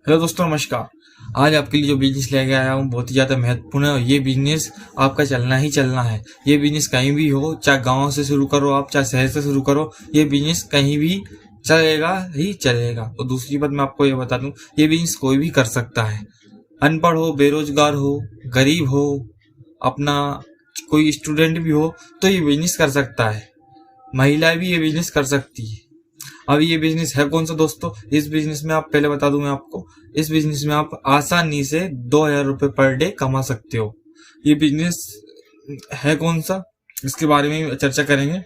Hello दोस्तों, नमस्कार। आज आपके लिए जो बिजनेस लेके आया हूँ बहुत ही ज़्यादा महत्वपूर्ण है और ये बिजनेस आपका चलना ही चलना है। ये बिजनेस कहीं भी हो, चाहे गांव से शुरू करो आप, चाहे शहर से शुरू करो, ये बिजनेस कहीं भी चलेगा ही चलेगा। और दूसरी बात मैं आपको ये बता दूं, ये बिजनेस कोई भी कर सकता है। अनपढ़ हो, बेरोजगार हो, गरीब हो, अपना कोई स्टूडेंट भी हो तो ये बिजनेस कर सकता है। महिलाएं भी ये बिजनेस कर सकती है। अब ये बिजनेस है कौन सा दोस्तों? इस बिजनेस में आप पहले बता दूं मैं आपको, इस बिजनेस में आप आसानी से 2000 रुपए पर डे कमा सकते हो। ये बिजनेस है कौन सा, इसके बारे में चर्चा करेंगे।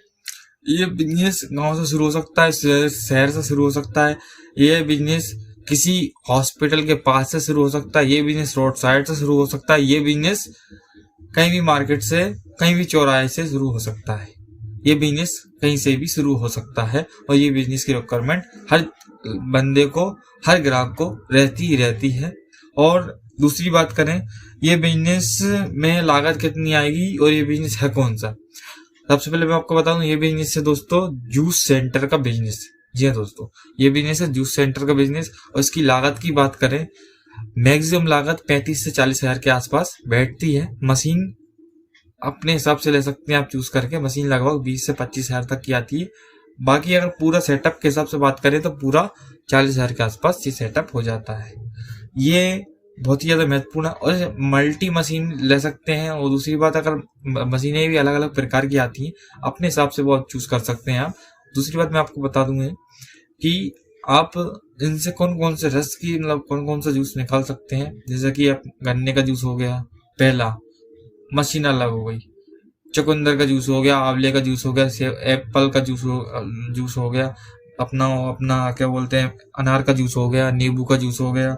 ये बिजनेस गांव से शुरू हो सकता है, शहर से शुरू हो सकता है। ये बिजनेस किसी हॉस्पिटल के पास से शुरू हो सकता है। ये बिजनेस रोड साइड से शुरू हो सकता है। ये बिजनेस कहीं भी मार्केट से, कहीं भी चौराहे से शुरू हो सकता है। ये बिजनेस कहीं से भी शुरू हो सकता है और ये बिजनेस की रिक्वायरमेंट हर बंदे को, हर ग्राहक को रहती ही रहती है। और दूसरी बात करें, ये बिजनेस में लागत कितनी आएगी और ये बिजनेस है कौन सा। सबसे पहले मैं आपको बता दूं, ये बिजनेस है दोस्तों जूस सेंटर का बिजनेस। जी हाँ दोस्तों, ये बिजनेस है जूस सेंटर का बिजनेस। और इसकी लागत की बात करें, मैक्सिमम लागत 35 से 40 हजार के आसपास बैठती है। मशीन अपने हिसाब से ले सकते हैं आप चूज करके। मशीन लगभग 20 से 25 हजार तक की आती है। बाकी अगर पूरा सेटअप के हिसाब से बात करें तो पूरा 40 हजार के आसपास ये सेटअप हो जाता है। ये बहुत ही ज्यादा महत्वपूर्ण है और मल्टी मशीन ले सकते हैं। और दूसरी बात, अगर मशीनें भी अलग अलग प्रकार की आती हैं, अपने हिसाब से वो चूज कर सकते हैं आप। दूसरी बात मैं आपको बता दूंगा कि आप इनसे कौन कौन से रस की, मतलब कौन कौन सा जूस निकाल सकते हैं। जैसे कि आप गन्ने का जूस हो गया, पहला मशीन अलग हो गई, चुकंदर का जूस हो गया, आंवले का जूस हो गया, एप्पल का जूस हो गया, अपना अपना क्या बोलते हैं, अनार का जूस हो गया, नींबू का जूस हो गया,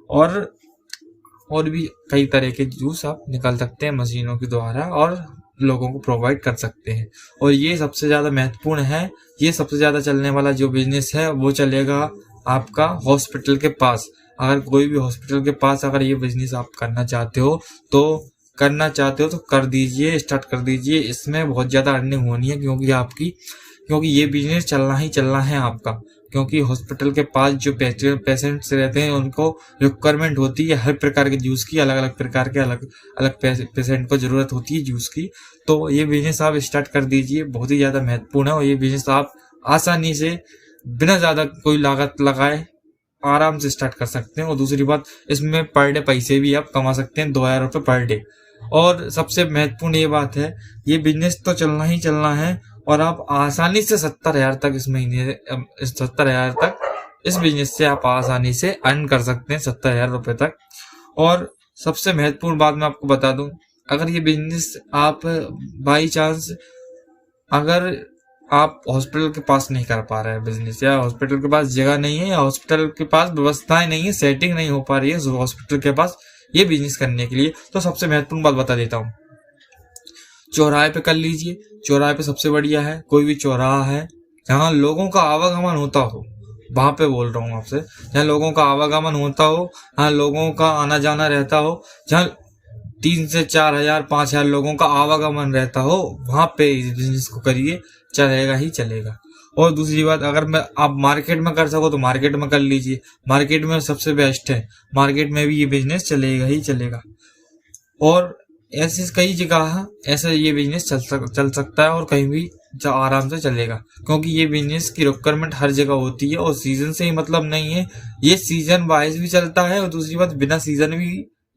और भी कई तरह के जूस आप निकाल सकते हैं मशीनों के द्वारा और लोगों को प्रोवाइड कर सकते हैं। और ये सबसे ज्यादा महत्वपूर्ण है। ये सबसे ज्यादा चलने वाला जो बिजनेस है वो चलेगा आपका हॉस्पिटल के पास। अगर कोई भी हॉस्पिटल के पास अगर ये बिजनेस आप करना चाहते हो तो कर दीजिए, स्टार्ट कर दीजिए। इसमें बहुत ज्यादा अर्निंग होनी है क्योंकि ये बिजनेस चलना ही चलना है आपका। क्योंकि हॉस्पिटल के पास जो पेशेंट्स रहते हैं उनको रिक्वायरमेंट होती है हर प्रकार के जूस की। अलग अलग प्रकार के अलग अलग पेशेंट को जरूरत होती है जूस की। तो ये बिजनेस आप स्टार्ट कर दीजिए, बहुत ही ज्यादा महत्वपूर्ण है। और ये बिजनेस आप आसानी से बिना ज्यादा कोई लागत लगाए आराम से स्टार्ट कर सकते हैं। और दूसरी बात, इसमें पर डे पैसे भी आप कमा सकते हैं, 2000 रुपए पर डे। और सबसे महत्वपूर्ण ये बात है, ये बिजनेस तो चलना ही चलना है और आप आसानी से 70,000 तक इस महीने 70,000 तक इस बिजनेस से आप आसानी से अर्न कर सकते हैं, 70,000 रुपए तक। और सबसे महत्वपूर्ण बात मैं आपको बता दूं, अगर ये बिजनेस आप बाई चांस, अगर आप हॉस्पिटल के पास नहीं कर पा रहे हैं बिजनेस, या हॉस्पिटल के पास जगह नहीं है, या हॉस्पिटल के पास व्यवस्थाएं नहीं है, सेटिंग नहीं हो पा रही है हॉस्पिटल के पास ये बिजनेस करने के लिए, तो सबसे महत्वपूर्ण बात बता देता हूँ, चौराहे पे कर लीजिए। चौराहे पे सबसे बढ़िया है, कोई भी चौराहा है जहाँ लोगों का आवागमन होता हो, वहां पे बोल रहा हूँ आपसे, जहाँ लोगों का आवागमन होता हो, जहाँ लोगों का आना जाना रहता हो, जहाँ 3 से 4 हजार 5 हजार लोगों का आवागमन रहता हो, वहां पे इस बिजनेस को करिए, चलेगा ही चलेगा। और दूसरी बात, अगर मैं आप मार्केट में कर सको तो मार्केट में कर लीजिए। मार्केट में सबसे बेस्ट है, मार्केट में भी ये बिजनेस चलेगा ही चलेगा। और ऐसे कई जगह ऐसा ये बिजनेस चल सकता है और कहीं भी आराम से चलेगा। क्योंकि ये बिजनेस की रिक्वायरमेंट हर जगह होती है और सीजन से ही मतलब नहीं है, ये सीजन वाइज भी चलता है। और दूसरी बात, बिना सीजन भी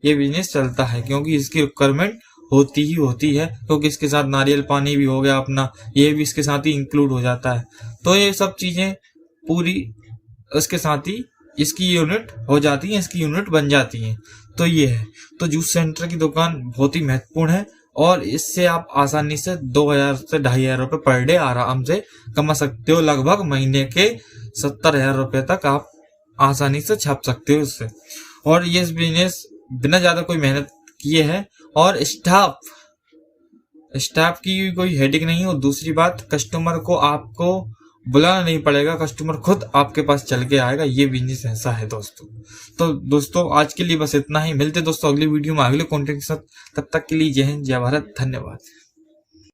ये बिजनेस चलता है क्योंकि इसकी रिक्वायरमेंट होती ही होती है। क्योंकि इसके साथ नारियल पानी भी हो गया अपना, ये भी इसके साथ ही इंक्लूड हो जाता है। तो ये सब चीजें पूरी इसके साथ ही इसकी यूनिट हो जाती है, इसकी यूनिट बन जाती है। तो ये है, तो जूस सेंटर की दुकान बहुत ही महत्वपूर्ण है और इससे आप आसानी से 2000 से 2500 रुपए पर डे आराम से कमा सकते हो। लगभग महीने के 70,000 रुपए तक आप आसानी से छाप सकते हो इससे। और ये बिजनेस बिना ज्यादा कोई मेहनत किए है और स्टाफ की कोई हेडिंग नहीं है। और दूसरी बात, कस्टमर को आपको बुलाना नहीं पड़ेगा, कस्टमर खुद आपके पास चल के आएगा। ये बिजनेस ऐसा है दोस्तों। तो दोस्तों आज के लिए बस इतना ही, मिलते दोस्तों अगली वीडियो में अगले कंटेंट के साथ। तब तक के लिए जय हिंद, जय भारत, धन्यवाद।